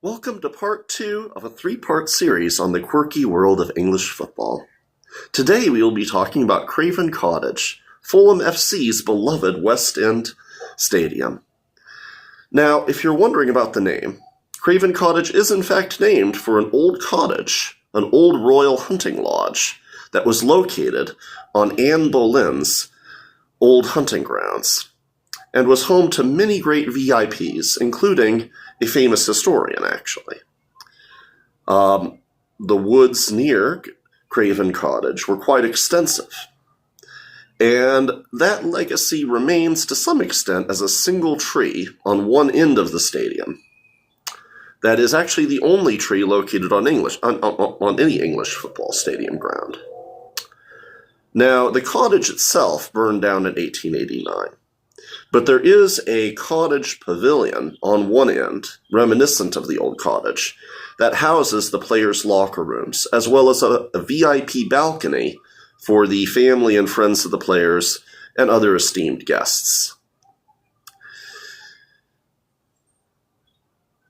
Welcome to part 2 of a 3-part series on the quirky world of English football. Today we will be talking about Craven Cottage, Fulham FC's beloved West End stadium. Now, if you're wondering about the name, Craven Cottage is in fact named for an old cottage, an old royal hunting lodge, that was located on Anne Boelyn's old hunting grounds, and was home to many great VIPs, including a famous historian, actually. The woods near Craven Cottage were quite extensive, and that legacy remains to some extent as a single tree on one end of the stadium. That is actually the only tree located on any English football stadium ground. Now, the cottage itself burned down in 1889. But there is a cottage pavilion on one end, reminiscent of the old cottage, that houses the players' locker rooms, as well as a VIP balcony for the family and friends of the players and other esteemed guests.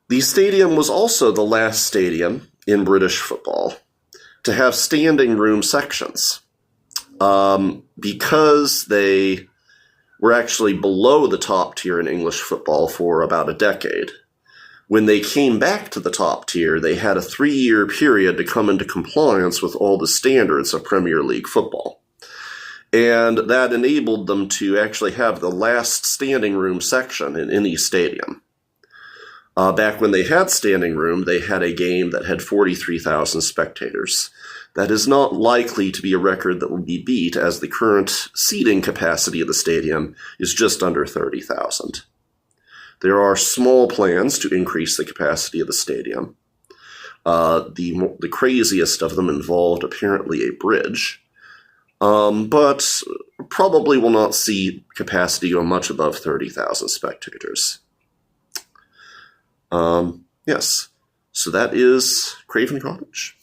The stadium was also the last stadium in British football to have standing room sections, because they were actually below the top tier in English football for about a decade. When they came back to the top tier, they had a 3-year period to come into compliance with all the standards of Premier League football. And that enabled them to actually have the last standing room section in any stadium. Back when they had standing room, they had a game that had 43,000 spectators. That is not likely to be a record that will be beat, as the current seating capacity of the stadium is just under 30,000. There are small plans to increase the capacity of the stadium. The craziest of them involved apparently a bridge, but probably will not see capacity go much above 30,000 spectators. Yes, so that is Craven Cottage.